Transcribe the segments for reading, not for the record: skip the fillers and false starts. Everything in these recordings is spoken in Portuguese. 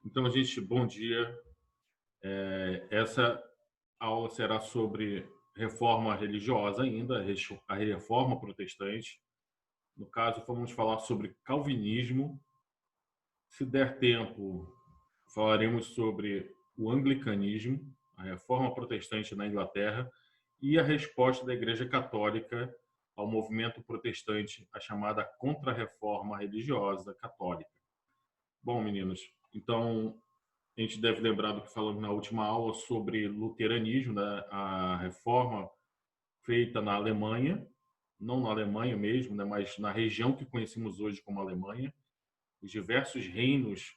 Então, gente, bom dia. Essa aula será sobre reforma religiosa ainda, a reforma protestante. No caso, vamos falar sobre calvinismo. Se der tempo, falaremos sobre o anglicanismo, a reforma protestante na Inglaterra e a resposta da Igreja Católica ao movimento protestante, a chamada contra-reforma religiosa católica. Bom, meninos, então a gente deve lembrar do que falamos na última aula sobre luteranismo, né? A reforma feita na Alemanha, não na Alemanha mesmo, né? Mas na região que conhecemos hoje como Alemanha, os diversos reinos,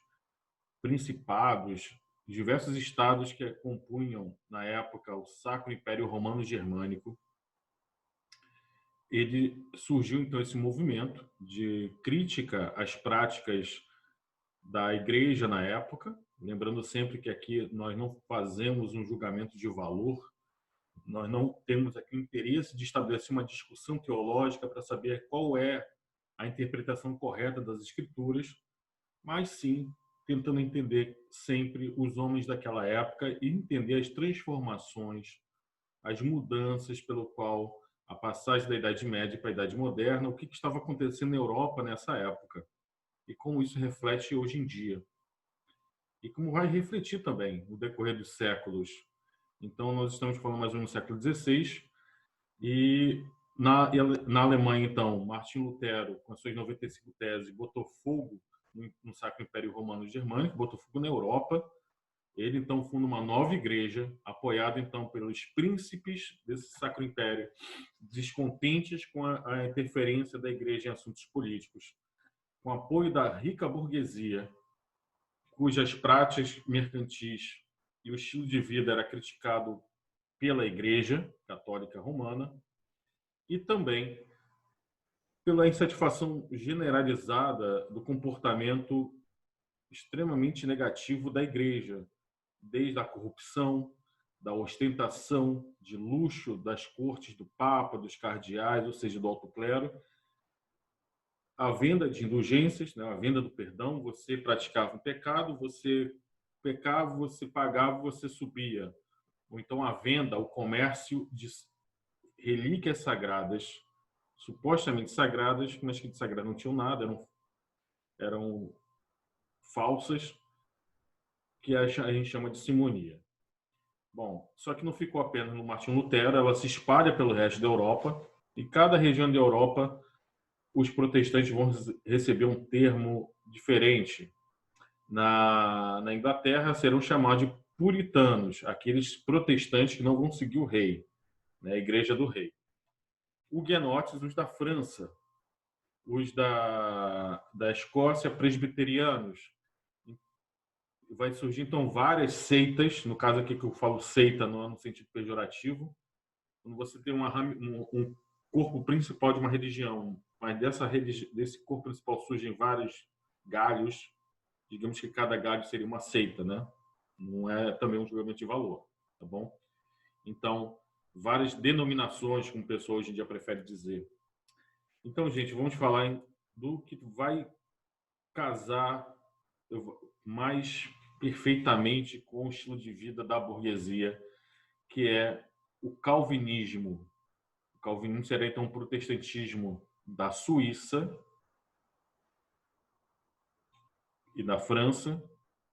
principados, diversos estados que compunham na época o Sacro Império Romano Germânico. Ele surgiu então esse movimento de crítica às práticas da igreja na época, lembrando sempre que aqui nós não fazemos um julgamento de valor, nós não temos aqui o interesse de estabelecer uma discussão teológica para saber qual é a interpretação correta das escrituras, mas sim tentando entender sempre os homens daquela época e entender as transformações, as mudanças pelo qual a passagem da Idade Média para a Idade Moderna, o que estava acontecendo na Europa nessa época e como isso reflete hoje em dia e como vai refletir também no decorrer dos séculos. Então, nós estamos falando mais ou menos do século XVI, e na Alemanha, então, Martim Lutero, com as suas 95 teses, botou fogo no Sacro Império Romano Germânico, botou fogo na Europa. Ele, então, funda uma nova igreja, apoiado, então, pelos príncipes desse Sacro Império, descontentes com a interferência da igreja em assuntos políticos, com apoio da rica burguesia, cujas práticas mercantis e o estilo de vida era criticado pela Igreja Católica Romana, e também pela insatisfação generalizada do comportamento extremamente negativo da Igreja, desde a corrupção, da ostentação, de luxo das cortes do Papa, dos cardeais, ou seja, do alto clero, a venda de indulgências, né, a venda do perdão. Você praticava um pecado, você pecava, você pagava, você subia. Ou então a venda, o comércio de relíquias sagradas, supostamente sagradas, mas que de sagrado não tinham nada, eram falsas, que a gente chama de simonia. Bom, só que não ficou apenas no Martinho Lutero, ela se espalha pelo resto da Europa, e cada região da Europa os protestantes vão receber um termo diferente. Na Inglaterra serão chamados de puritanos, aqueles protestantes que não vão seguir o rei, né, a igreja do rei. Huguenotes, os da França, os da Escócia, presbiterianos. Vai surgir, então, várias seitas, no caso aqui que eu falo seita, não é no sentido pejorativo, quando você tem um corpo principal de uma religião, mas desse corpo principal surgem vários galhos, digamos que cada galho seria uma seita, né? Não é também um julgamento de valor, tá bom? Então, várias denominações, como o pessoal hoje em dia prefere dizer. Então, gente, vamos falar do que vai casar mais perfeitamente com o estilo de vida da burguesia, que é o calvinismo. O calvinismo será, então, um protestantismo da Suíça e da França,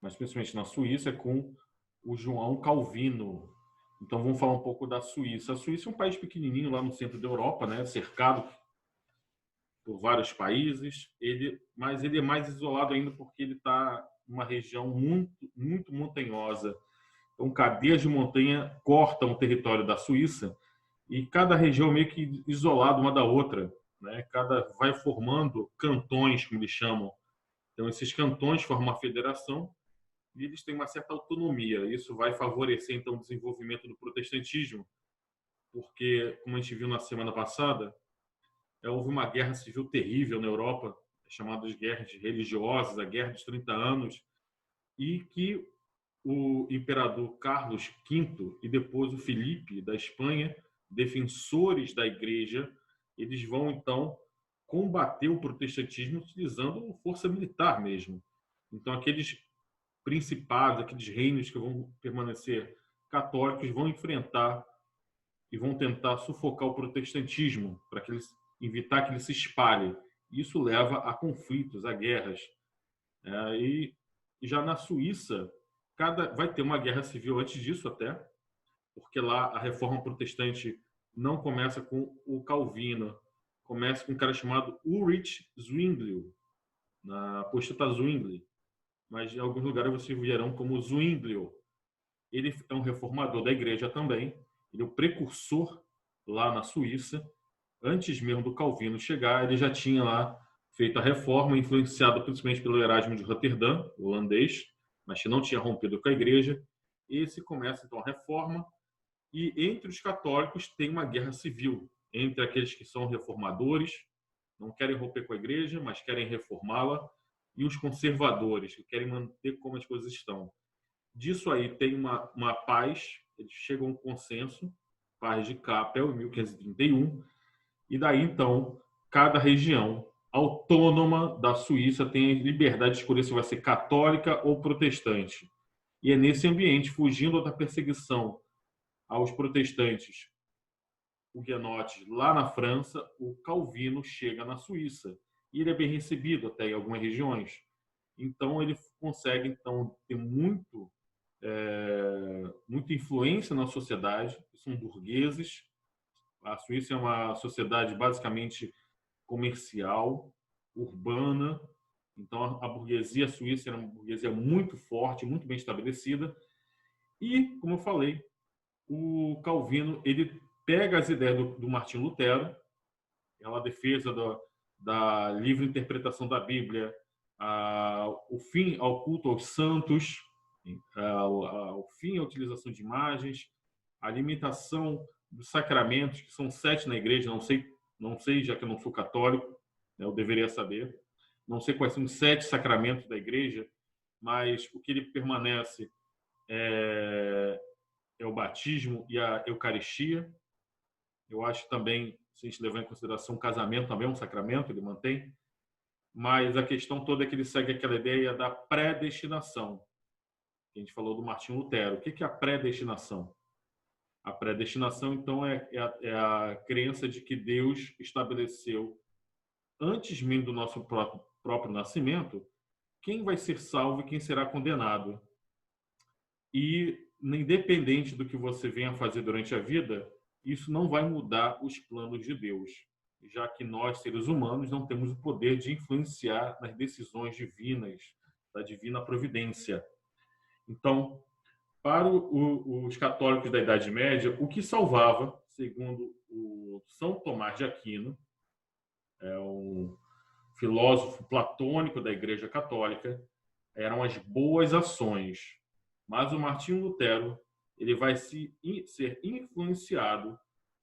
mas principalmente na Suíça, com o João Calvino. Então, vamos falar um pouco da Suíça. A Suíça é um país pequenininho lá no centro da Europa, né, cercado por vários países, mas ele é mais isolado ainda porque ele está numa região muito, muito montanhosa. Então, cadeias de montanha cortam o território da Suíça e cada região meio que isolada uma da outra, né? Cada vai formando cantões, como eles chamam. Então, esses cantões formam uma federação e eles têm uma certa autonomia. Isso vai favorecer, então, o desenvolvimento do protestantismo, porque, como a gente viu na semana passada, houve uma guerra civil terrível na Europa, chamada de guerras religiosas, a Guerra dos 30 Anos, e que o imperador Carlos V e depois o Filipe da Espanha, defensores da igreja, eles vão então combater o protestantismo utilizando força militar mesmo. Então aqueles principados, aqueles reinos que vão permanecer católicos, vão enfrentar e vão tentar sufocar o protestantismo para que evitar que ele se espalhe. Isso leva a conflitos, a guerras. E já na Suíça, vai ter uma guerra civil antes disso até, porque lá a reforma protestante não começa com o Calvino, começa com um cara chamado Ulrich Zwingli, na posteta Zwingli, mas em alguns lugares vocês verão como Zwinglio. Ele é um reformador da igreja também, ele é o precursor lá na Suíça. Antes mesmo do Calvino chegar, ele já tinha lá feito a reforma, influenciado principalmente pelo Erasmo de Roterdã, holandês, mas que não tinha rompido com a igreja. Esse começa então a reforma, e entre os católicos tem uma guerra civil entre aqueles que são reformadores, não querem romper com a igreja, mas querem reformá-la, e os conservadores, que querem manter como as coisas estão. Disso aí tem uma paz, eles chegam a um consenso, paz de Capel, em 1531, e daí então cada região autônoma da Suíça tem a liberdade de escolher se vai ser católica ou protestante. E é nesse ambiente, fugindo da perseguição aos protestantes huguenotes lá na França, o Calvino chega na Suíça. E ele é bem recebido até em algumas regiões. Então ele consegue então ter muita influência na sociedade. São burgueses. A Suíça é uma sociedade basicamente comercial, urbana. Então a burguesia suíça era uma burguesia muito forte, muito bem estabelecida. E, como eu falei, o Calvino ele pega as ideias do Martinho Lutero, a defesa da livre interpretação da Bíblia, o fim ao culto aos santos, o fim à utilização de imagens, a limitação dos sacramentos, que são 7 na igreja, não sei, já que eu não sou católico, né, eu deveria saber, não sei quais são os 7 sacramentos da igreja, mas o que ele permanece é o batismo e a Eucaristia. Eu acho também, se a gente levar em consideração o casamento, também é um sacramento, ele mantém. Mas a questão toda é que ele segue aquela ideia da predestinação. A gente falou do Martinho Lutero. O que é a predestinação? A predestinação, então, é a crença de que Deus estabeleceu, antes mesmo do nosso próprio nascimento, quem vai ser salvo e quem será condenado. E, independente do que você venha fazer durante a vida, isso não vai mudar os planos de Deus, já que nós, seres humanos, não temos o poder de influenciar nas decisões divinas, da divina providência. Então, para os católicos da Idade Média, o que salvava, segundo o São Tomás de Aquino, é um filósofo platônico da Igreja Católica, eram as boas ações. Mas o Martinho Lutero ele vai ser influenciado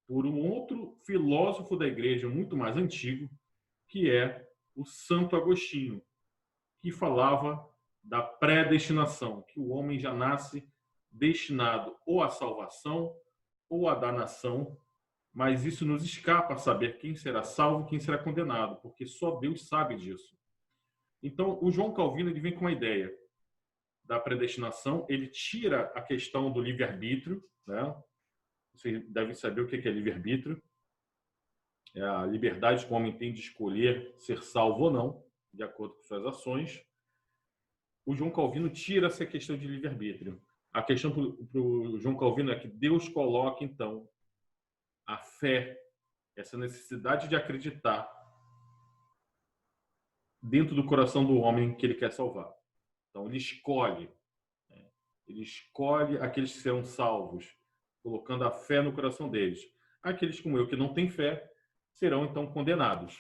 por um outro filósofo da igreja muito mais antigo, que é o Santo Agostinho, que falava da predestinação, que o homem já nasce destinado ou à salvação ou à danação, mas isso nos escapa a saber quem será salvo e quem será condenado, porque só Deus sabe disso. Então, o João Calvino ele vem com uma ideia da predestinação, ele tira a questão do livre-arbítrio, né? Vocês devem saber o que é livre-arbítrio. É a liberdade que o homem tem de escolher ser salvo ou não, de acordo com suas ações. O João Calvino tira essa questão de livre-arbítrio. A questão para o João Calvino é que Deus coloca, então, a fé, essa necessidade de acreditar dentro do coração do homem que ele quer salvar. Então, ele escolhe aqueles que serão salvos, colocando a fé no coração deles. Aqueles como eu que não têm fé serão então condenados.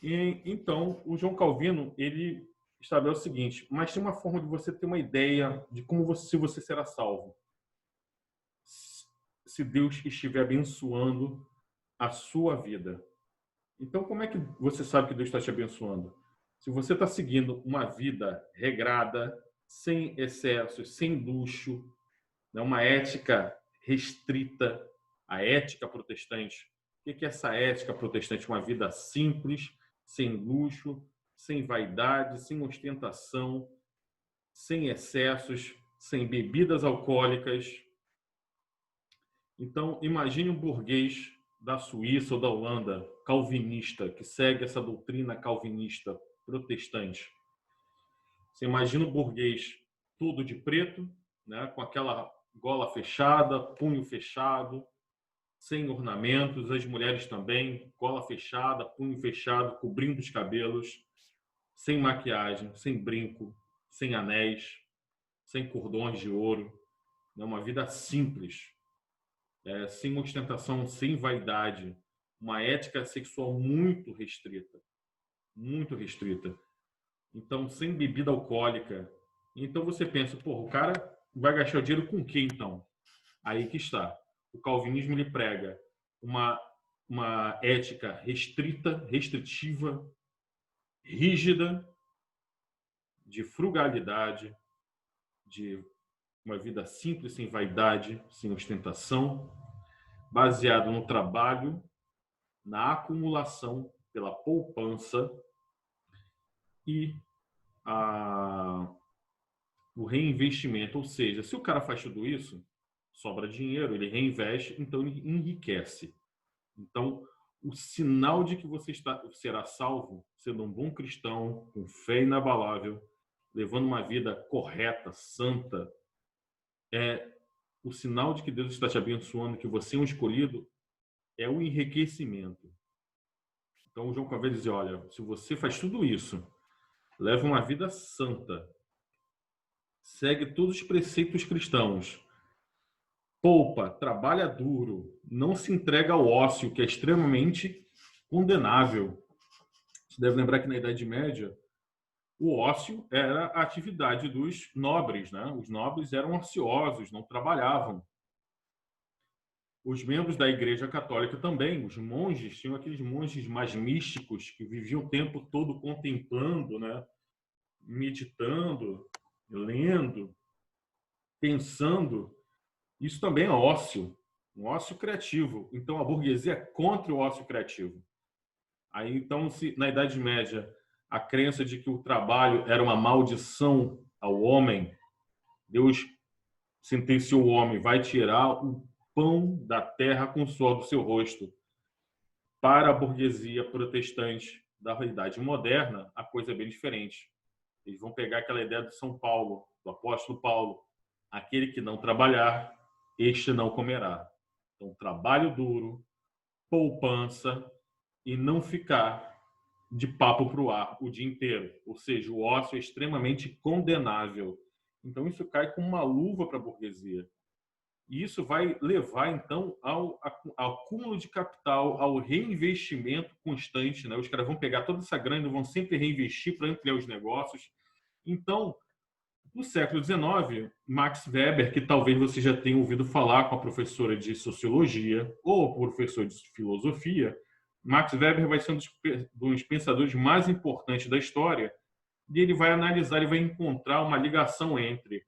E então o João Calvino ele estabelece o seguinte: mas tem uma forma de você ter uma ideia de como se você será salvo, se Deus estiver abençoando a sua vida. Então como é que você sabe que Deus está te abençoando? Se você está seguindo uma vida regrada, sem excessos, sem luxo, uma ética restrita, a ética protestante. O que é essa ética protestante? Uma vida simples, sem luxo, sem vaidade, sem ostentação, sem excessos, sem bebidas alcoólicas. Então, imagine um burguês da Suíça ou da Holanda, calvinista, que segue essa doutrina calvinista protestante. Você imagina um burguês todo de preto, né, com aquela gola fechada, punho fechado, sem ornamentos, as mulheres também, gola fechada, punho fechado, cobrindo os cabelos, sem maquiagem, sem brinco, sem anéis, sem cordões de ouro, né? Uma vida simples, sem ostentação, sem vaidade, uma ética sexual muito restrita, muito restrita. Então, sem bebida alcoólica. Então você pensa, porra, o cara vai gastar o dinheiro com o quê então? Aí que está. O calvinismo ele prega uma ética restrita, restritiva, rígida, de frugalidade, de uma vida simples, sem vaidade, sem ostentação, baseado no trabalho, na acumulação pela poupança e o reinvestimento. Ou seja, se o cara faz tudo isso, sobra dinheiro, ele reinveste, então ele enriquece. Então, o sinal de que você será salvo, sendo um bom cristão, com fé inabalável, levando uma vida correta, santa, o sinal de que Deus está te abençoando, que você é um escolhido, é o enriquecimento. Então, o João Calveiro diz, olha, se você faz tudo isso, leva uma vida santa, segue todos os preceitos cristãos, poupa, trabalha duro, não se entrega ao ócio, que é extremamente condenável. Você deve lembrar que na Idade Média, o ócio era a atividade dos nobres, né? Os nobres eram ociosos, não trabalhavam. Os membros da Igreja Católica também, os monges, tinham aqueles monges mais místicos que viviam o tempo todo contemplando, né? Meditando, lendo, pensando. Isso também é ócio, um ócio criativo. Então, a burguesia é contra o ócio criativo. Aí, então, se na Idade Média a crença de que o trabalho era uma maldição ao homem, Deus sentenciou o homem, vai tirar o pão da terra com o suor do seu rosto. Para a burguesia protestante da Idade Moderna, a coisa é bem diferente. Eles vão pegar aquela ideia de São Paulo, do apóstolo Paulo, aquele que não trabalhar, este não comerá. Então, trabalho duro, poupança e não ficar de papo para o ar o dia inteiro. Ou seja, o ócio é extremamente condenável. Então, isso cai como uma luva para a burguesia. E isso vai levar, então, ao acúmulo de capital, ao reinvestimento constante. Né? Os caras vão pegar toda essa grana e vão sempre reinvestir para ampliar os negócios. Então, no século XIX, Max Weber, que talvez você já tenha ouvido falar com a professora de sociologia ou professor de filosofia, Max Weber vai ser um dos pensadores mais importantes da história e ele vai analisar e vai encontrar uma ligação entre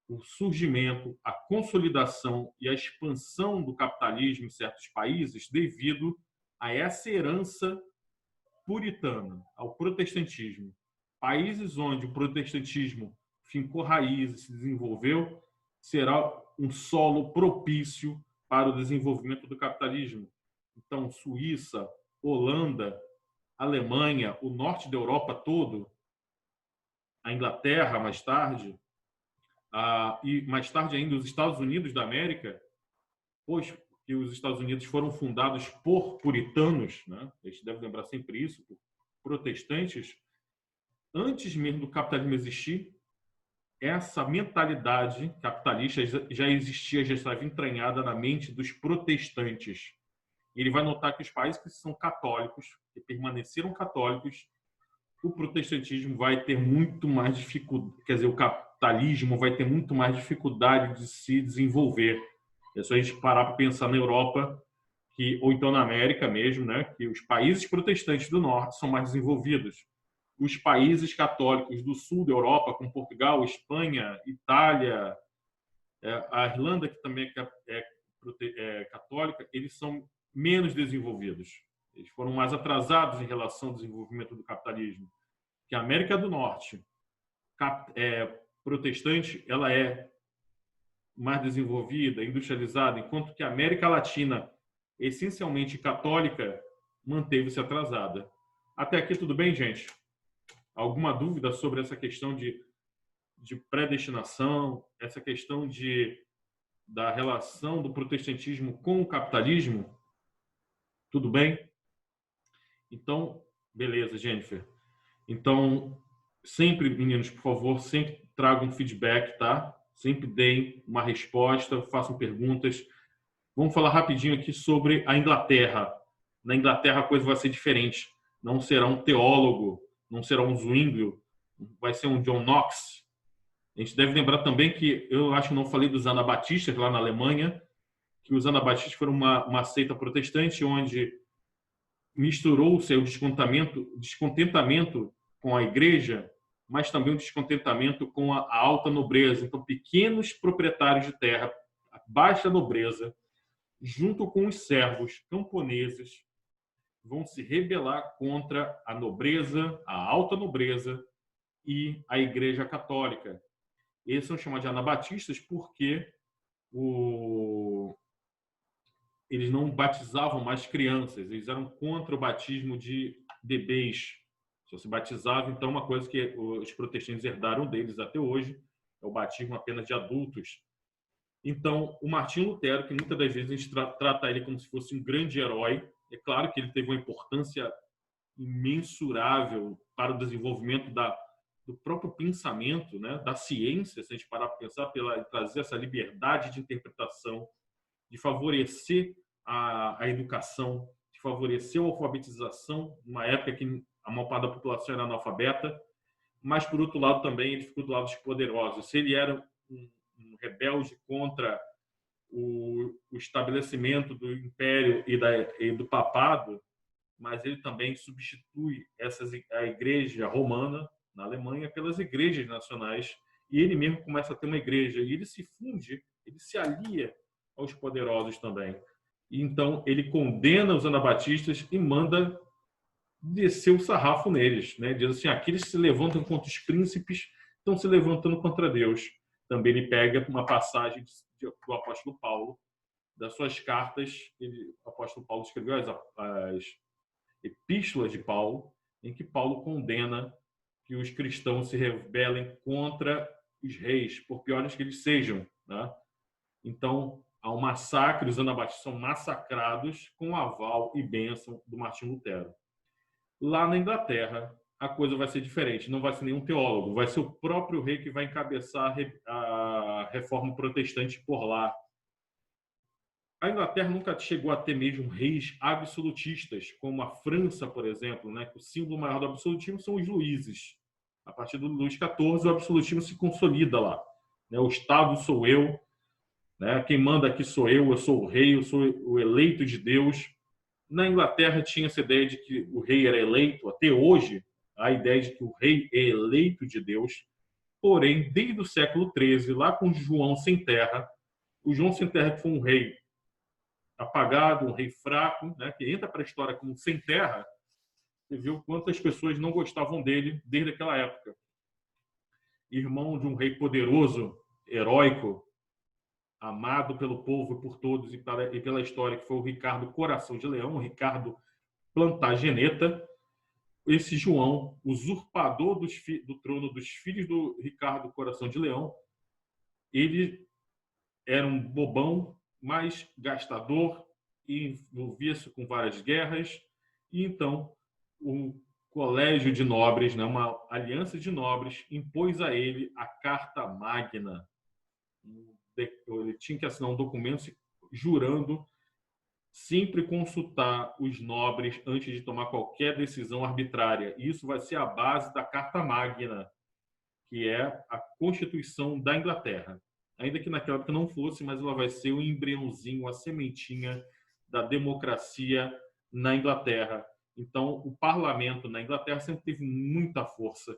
o surgimento, a consolidação e a expansão do capitalismo em certos países devido a essa herança puritana, ao protestantismo. Países onde o protestantismo fincou raízes, se desenvolveu, será um solo propício para o desenvolvimento do capitalismo. Então, Suíça, Holanda, Alemanha, o norte da Europa todo, a Inglaterra mais tarde, e mais tarde ainda os Estados Unidos da América, pois que os Estados Unidos foram fundados por puritanos, né? A gente deve lembrar sempre isso, por protestantes, antes mesmo do capitalismo existir, essa mentalidade capitalista já existia, já estava entranhada na mente dos protestantes. E ele vai notar que os países que são católicos, que permaneceram católicos, o protestantismo vai ter muito mais dificuldade, quer dizer, o capitalismo vai ter muito mais dificuldade de se desenvolver. É só a gente parar para pensar na Europa, ou então na América mesmo, né, que os países protestantes do norte são mais desenvolvidos. Os países católicos do sul da Europa, como Portugal, Espanha, Itália, a Irlanda, que também é católica, eles são menos desenvolvidos. Eles foram mais atrasados em relação ao desenvolvimento do capitalismo. Que a América do Norte protestante ela é mais desenvolvida, industrializada, enquanto que a América Latina, essencialmente católica, manteve-se atrasada. Até aqui tudo bem, gente? Alguma dúvida sobre essa questão de predestinação, essa questão da relação do protestantismo com o capitalismo? Tudo bem? Então, beleza, Jennifer. Então, sempre, meninos, por favor, sempre tragam feedback, tá? Sempre deem uma resposta, façam perguntas. Vamos falar rapidinho aqui sobre a Inglaterra. Na Inglaterra a coisa vai ser diferente. Não será um teólogo, não será um Zwinglio, vai ser um John Knox. A gente deve lembrar também que eu acho que não falei dos anabatistas lá na Alemanha, que os anabatistas foram uma seita protestante onde misturou-se o descontentamento com a igreja, mas também o descontentamento com a alta nobreza. Então, pequenos proprietários de terra, a baixa nobreza, junto com os servos camponeses, vão se rebelar contra a nobreza, a alta nobreza e a Igreja Católica. Eles são chamados de anabatistas porque eles não batizavam mais crianças, eles eram contra o batismo de bebês. Só se batizava, então, uma coisa que os protestantes herdaram deles até hoje, é o batismo apenas de adultos. Então, o Martinho Lutero, que muitas das vezes a gente trata ele como se fosse um grande herói, é claro que ele teve uma importância imensurável para o desenvolvimento do próprio pensamento, né, da ciência, se a gente parar para pensar, trazer essa liberdade de interpretação, de favorecer a educação, de favorecer a alfabetização, numa época que a maior parte da população era analfabeta, mas, por outro lado, também ele ficou do lado dos poderosos. Se ele era um rebelde contra o estabelecimento do império e do papado, mas ele também substitui a igreja romana na Alemanha pelas igrejas nacionais, e ele mesmo começa a ter uma igreja, e ele se funde, ele se alia aos poderosos também. E então ele condena os anabatistas e manda descer o sarrafo neles, né? Diz assim: aqueles que se levantam contra os príncipes estão se levantando contra Deus. Também ele pega uma passagem do apóstolo Paulo, das suas cartas. O apóstolo Paulo escreveu as epístolas de Paulo, em que Paulo condena que os cristãos se rebelem contra os reis, por piores que eles sejam, né? Então, há um massacre, os anabatistas são massacrados com aval e bênção do Martinho Lutero. Lá na Inglaterra, a coisa vai ser diferente. Não vai ser nenhum teólogo, vai ser o próprio rei que vai encabeçar a reforma protestante por lá. A Inglaterra nunca chegou a ter mesmo reis absolutistas, como a França, por exemplo, né? O símbolo maior do absolutismo são os Luíses. A partir do Luís XIV, o absolutismo se consolida lá, né? O Estado sou eu, né? Quem manda aqui sou eu sou o rei, eu sou o eleito de Deus. Na Inglaterra tinha essa ideia de que o rei era eleito, até hoje, a ideia de que o rei é eleito de Deus. Porém, desde o século XIII, lá com João Sem Terra, o João Sem Terra que foi um rei apagado, um rei fraco, né, que entra para a história como sem terra, você viu quantas pessoas não gostavam dele desde aquela época. Irmão de um rei poderoso, heróico, amado pelo povo e por todos e pela história, que foi o Ricardo Coração de Leão, o Ricardo Plantageneta. Esse João, usurpador do trono dos filhos do Ricardo Coração de Leão, ele era um bobão, mas gastador, e envolvia-se com várias guerras. E então o colégio de nobres, né, uma aliança de nobres, impôs a ele a Carta Magna. Ele tinha que assinar um documento jurando sempre consultar os nobres antes de tomar qualquer decisão arbitrária. Isso vai ser a base da Carta Magna, que é a Constituição da Inglaterra. Ainda que naquela época não fosse, mas ela vai ser o embriãozinho, a sementinha da democracia na Inglaterra. Então, o parlamento na Inglaterra sempre teve muita força.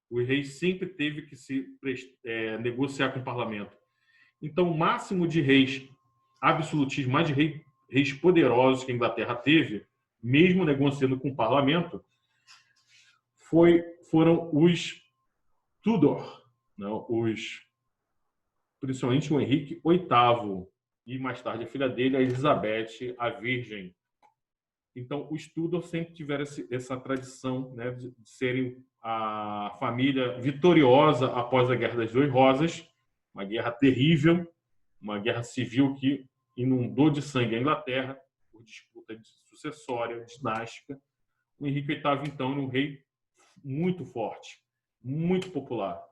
O rei sempre teve que negociar com o parlamento. Então, o máximo de reis absolutismo, mais de reis poderosos que a Inglaterra teve, mesmo negociando com o parlamento, foram os Tudor, né, principalmente o Henrique VIII e mais tarde a filha dele, a Elizabeth, a Virgem. Então, os Tudor sempre tiveram essa tradição, né, de serem a família vitoriosa após a Guerra das Duas Rosas, uma guerra terrível, uma guerra civil que inundou de sangue a Inglaterra por disputa sucessória, dinástica. O Henrique VIII, então, era um rei muito forte, muito popular.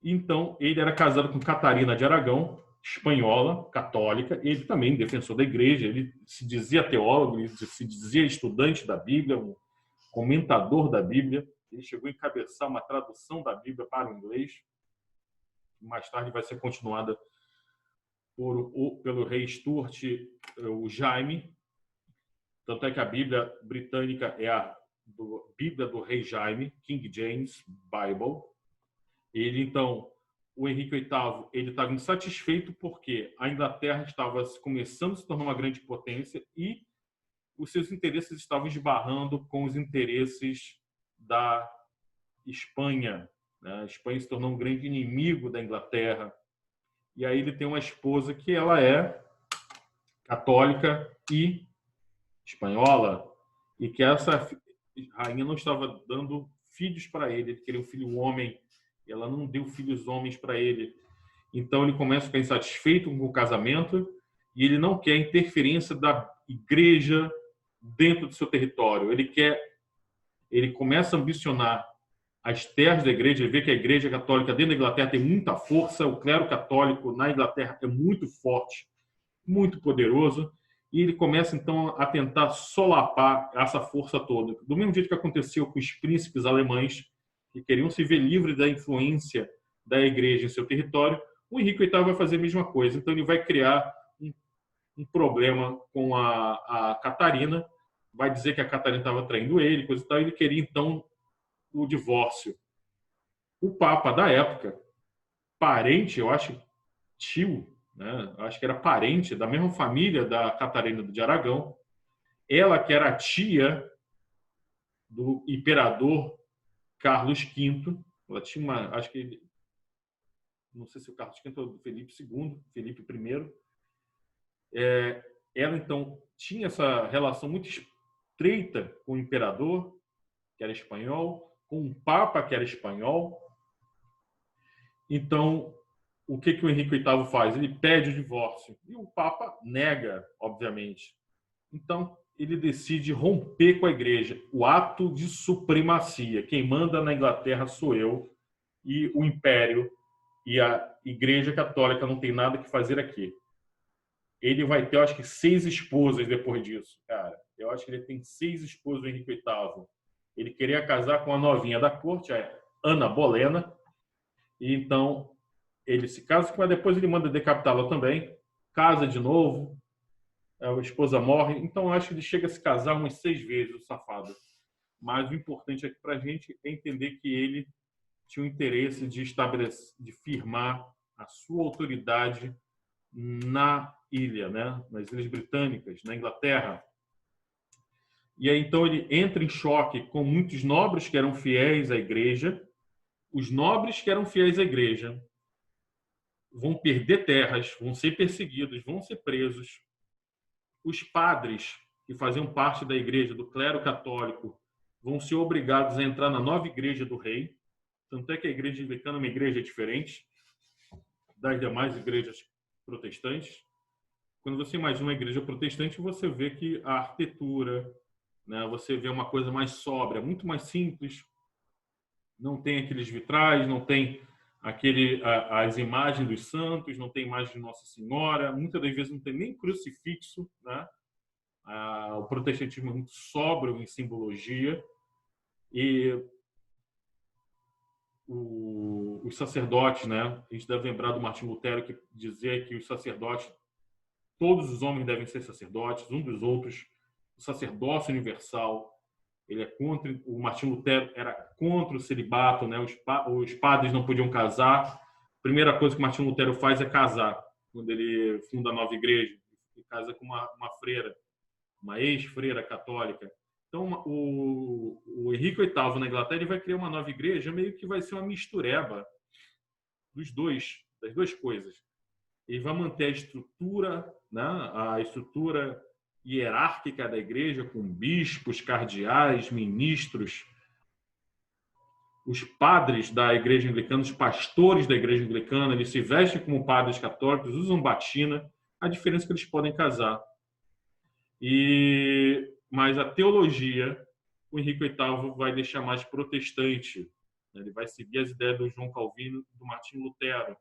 Então, ele era casado com Catarina de Aragão, espanhola, católica, ele também defensor da igreja, ele se dizia teólogo, ele se dizia estudante da Bíblia, um comentador da Bíblia, ele chegou a encabeçar uma tradução da Bíblia para o inglês, que mais tarde vai ser continuada pelo rei Stuart, o Jaime, tanto é que a Bíblia britânica é a Bíblia do rei Jaime, King James Bible. Ele, então, o Henrique VIII, ele estava insatisfeito porque a Inglaterra estava começando a se tornar uma grande potência e os seus interesses estavam esbarrando com os interesses da Espanha, né? A Espanha se tornou um grande inimigo da Inglaterra. E aí ele tem uma esposa que ela é católica e espanhola, e que essa rainha não estava dando filhos para ele, ele queria um filho homem, e ela não deu filhos homens para ele. Então ele começa a ficar insatisfeito com o casamento e ele não quer interferência da igreja dentro do seu território. Ele começa a ambicionar as terras da igreja, ele vê que a igreja católica dentro da Inglaterra tem muita força, o clero católico na Inglaterra é muito forte, muito poderoso, e ele começa então a tentar solapar essa força toda. Do mesmo jeito que aconteceu com os príncipes alemães, que queriam se ver livres da influência da igreja em seu território, o Henrique VIII vai fazer a mesma coisa. Então ele vai criar um problema com a Catarina, vai dizer que a Catarina estava traindo ele, coisa e tal, e ele queria então o divórcio. O Papa da época, parente, eu acho, tio, né? Acho que era parente da mesma família da Catarina de Aragão, ela que era a tia do imperador Carlos V, ela tinha uma, acho que, não sei se o Carlos V ou do Felipe II, Felipe I, ela então tinha essa relação muito estreita com o imperador, que era espanhol, com o Papa, que era espanhol. Então, o que o Henrique VIII faz? Ele pede o divórcio. E o Papa nega, obviamente. Então, ele decide romper com a igreja. O ato de supremacia. Quem manda na Inglaterra sou eu. E o império e a igreja católica não tem nada que fazer aqui. Ele vai ter, eu acho que, 6 esposas depois disso, cara. Eu acho que ele tem 6 esposas, o Henrique VIII. Ele queria casar com a novinha da corte, a Ana Bolena. E então ele se casa, mas depois ele manda decapitá-la também, casa de novo, a esposa morre. Então acho que ele chega a se casar umas 6 vezes, o safado. Mas o importante aqui para a gente é entender que ele tinha o interesse de estabelecer, de firmar a sua autoridade na ilha, né? Nas Ilhas Britânicas, na Inglaterra. E aí então ele entra em choque com muitos nobres que eram fiéis à igreja. Os nobres que eram fiéis à igreja vão perder terras, vão ser perseguidos, vão ser presos. Os padres que faziam parte da igreja, do clero católico, vão ser obrigados a entrar na nova igreja do rei. Tanto é que a igreja anglicana é uma igreja diferente das demais igrejas protestantes. Quando você imagina uma igreja protestante, você vê que a arquitetura, né, você vê uma coisa mais sóbria, muito mais simples. Não tem aqueles vitrais, não tem as imagens dos santos, não tem imagem de Nossa Senhora, muitas das vezes não tem nem crucifixo, né? O protestantismo é muito sóbrio em simbologia e os sacerdotes, né? A gente deve lembrar do Martim Lutero que dizia que os sacerdotes, todos os homens devem ser sacerdotes, um dos outros, o sacerdócio universal. Ele é contra, o Martim Lutero era contra o celibato, né? Os padres não podiam casar. A primeira coisa que o Martim Lutero faz é casar, quando ele funda a nova igreja. Ele casa com uma freira, uma ex-freira católica. Então, o Henrique VIII na Inglaterra ele vai criar uma nova igreja, meio que vai ser uma mistureba das duas coisas. Ele vai manter a estrutura, né, a estrutura hierárquica da igreja, com bispos, cardeais, ministros, os padres da igreja anglicana, os pastores da igreja anglicana, eles se vestem como padres católicos, usam batina, a diferença é que eles podem casar. Mas a teologia, o Henrique VIII vai deixar mais protestante. Ele vai seguir as ideias do João Calvino e do Martinho Lutero.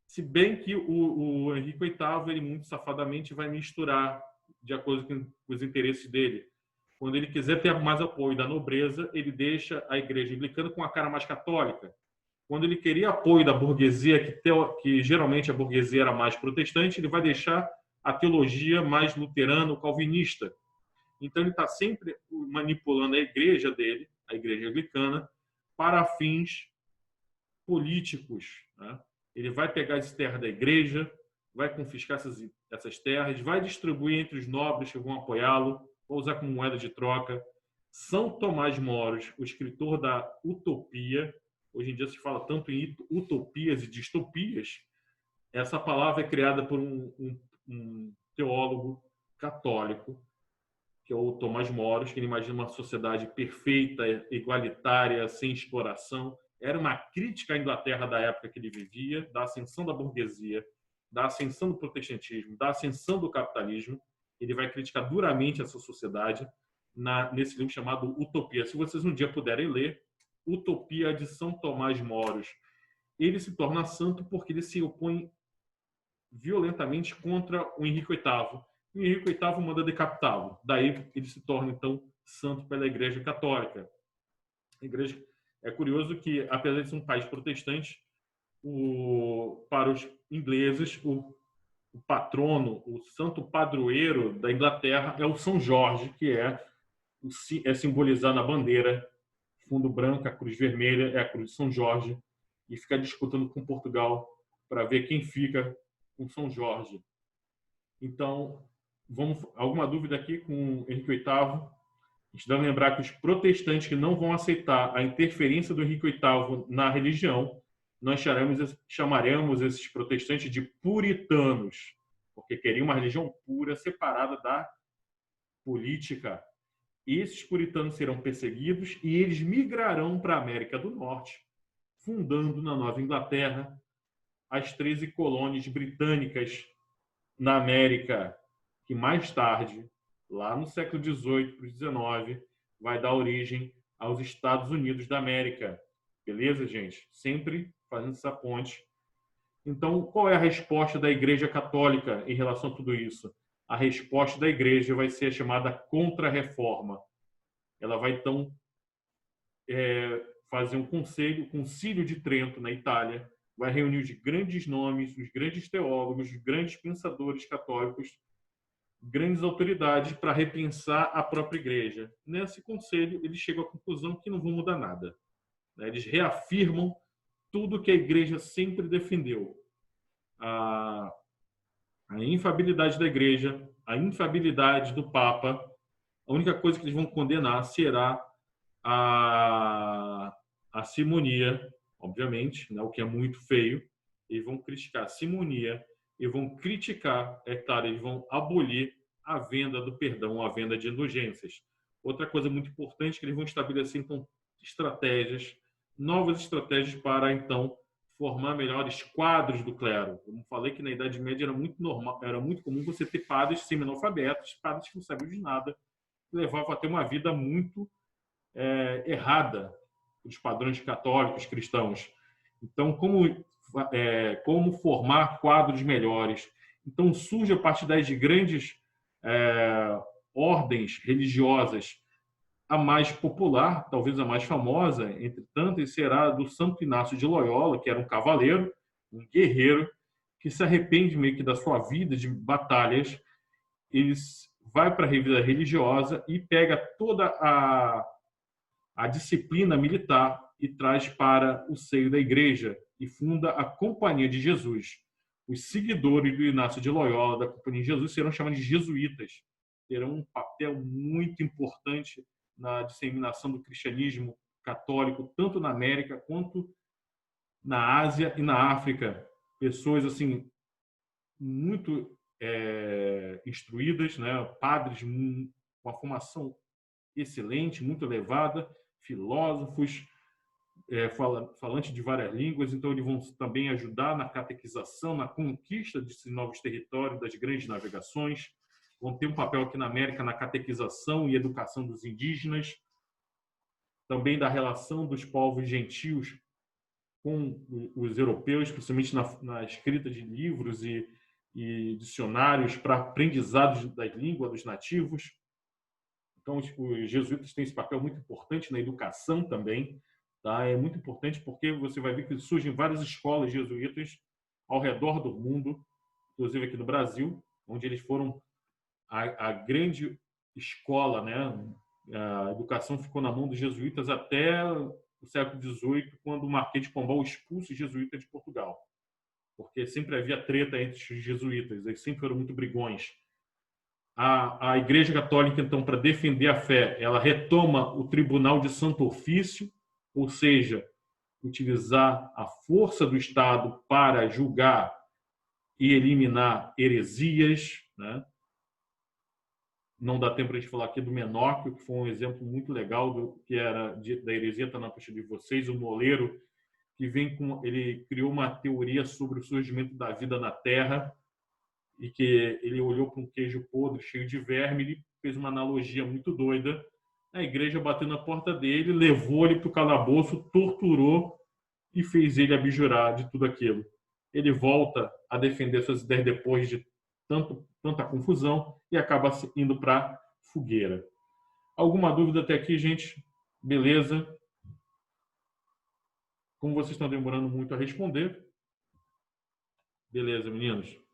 Se bem que o Henrique VIII, ele muito safadamente vai misturar de acordo com os interesses dele. Quando ele quiser ter mais apoio da nobreza, ele deixa a igreja anglicana com a cara mais católica. Quando ele queria apoio da burguesia, que geralmente a burguesia era mais protestante, ele vai deixar a teologia mais luterana, calvinista. Então, ele está sempre manipulando a igreja dele, a igreja anglicana, para fins políticos. Né? Ele vai pegar as terras da igreja, vai confiscar essas terras, vai distribuir entre os nobres que vão apoiá-lo, vai usar como moeda de troca. São Tomás Moros, o escritor da Utopia, hoje em dia se fala tanto em utopias e distopias, essa palavra é criada por um teólogo católico, que é o Tomás Moros, que ele imagina uma sociedade perfeita, igualitária, sem exploração. Era uma crítica à Inglaterra da época que ele vivia, da ascensão da burguesia, da ascensão do protestantismo, da ascensão do capitalismo. Ele vai criticar duramente essa sociedade nesse livro chamado Utopia. Se vocês um dia puderem ler, Utopia de São Tomás Moros. Ele se torna santo porque ele se opõe violentamente contra o Henrique VIII. O Henrique VIII manda decapitá-lo. Daí ele se torna, então, santo pela Igreja Católica. É curioso que, apesar de ser um país protestante, para os ingleses, o patrono, o santo padroeiro da Inglaterra é o São Jorge, que é simbolizado na bandeira, fundo branco, a cruz vermelha é a cruz de São Jorge, e fica disputando com Portugal para ver quem fica com São Jorge. Então, alguma dúvida aqui com Henrique VIII? A gente deve lembrar que os protestantes que não vão aceitar a interferência do Henrique VIII na religião, nós chamaremos esses protestantes de puritanos, porque queriam uma religião pura, separada da política. Esses puritanos serão perseguidos e eles migrarão para a América do Norte, fundando na Nova Inglaterra as 13 colônias britânicas na América, que mais tarde, lá no século XVIII para o XIX, vai dar origem aos Estados Unidos da América. Beleza, gente? Sempre fazendo essa ponte. Então, qual é a resposta da Igreja Católica em relação a tudo isso? A resposta da Igreja vai ser a chamada Contra-Reforma. Ela vai, então, fazer um concílio de Trento, na Itália, vai reunir os grandes nomes, os grandes teólogos, os grandes pensadores católicos, grandes autoridades para repensar a própria Igreja. Nesse conselho, eles chegam à conclusão que não vão mudar nada. Eles reafirmam tudo que a Igreja sempre defendeu. A infabilidade da Igreja, a infabilidade do Papa. A única coisa que eles vão condenar será a simonia, obviamente, né, o que é muito feio. Eles vão criticar a simonia e vão criticar, claro, eles vão abolir a venda do perdão, a venda de indulgências. Outra coisa muito importante é que eles vão estabelecer, então, novas estratégias para, então, formar melhores quadros do clero. Como falei que na Idade Média era muito normal, era muito comum você ter padres semi-analfabetos, padres que não sabiam de nada, que levavam a ter uma vida muito errada dos padrões católicos cristãos. Então, como formar quadros melhores? Então, surge a partir das grandes ordens religiosas. A mais popular, talvez a mais famosa, entre tantas, será do Santo Inácio de Loyola, que era um cavaleiro, um guerreiro, que se arrepende meio que da sua vida de batalhas. Ele vai para a vida religiosa e pega toda a disciplina militar e traz para o seio da igreja e funda a Companhia de Jesus. Os seguidores do Inácio de Loyola, da Companhia de Jesus, serão chamados de jesuítas. Terão um papel muito importante na disseminação do cristianismo católico, tanto na América quanto na Ásia e na África, pessoas assim muito instruídas, né? Padres com uma formação excelente, muito elevada, filósofos, falantes de várias línguas, então eles vão também ajudar na catequização, na conquista desses novos territórios, das grandes navegações, vão ter um papel aqui na América na catequização e educação dos indígenas, também da relação dos povos gentios com os europeus, principalmente na escrita de livros e dicionários para aprendizados das línguas dos nativos. Então, os jesuítas têm esse papel muito importante na educação também. Tá? É muito importante porque você vai ver que surgem várias escolas jesuítas ao redor do mundo, inclusive aqui no Brasil, onde eles foram a grande escola, né? A educação ficou na mão dos jesuítas até o século XVIII, quando o Marquês de Pombal expulsa os jesuítas de Portugal, porque sempre havia treta entre os jesuítas, eles sempre foram muito brigões. A Igreja Católica, então, para defender a fé, ela retoma o Tribunal de Santo Ofício, ou seja, utilizar a força do Estado para julgar e eliminar heresias, né? Não dá tempo para a gente falar aqui do Menóquio, que foi um exemplo muito legal do que era da heresia, está na pista de vocês, o moleiro, que ele criou uma teoria sobre o surgimento da vida na Terra, e que ele olhou para um queijo podre cheio de verme e fez uma analogia muito doida. A igreja bateu na porta dele, levou ele para o calabouço, torturou e fez ele abjurar de tudo aquilo. Ele volta a defender suas ideias depois de tanta confusão e acaba indo para a fogueira. Alguma dúvida até aqui, gente? Beleza? Como vocês estão demorando muito a responder. Beleza, meninos?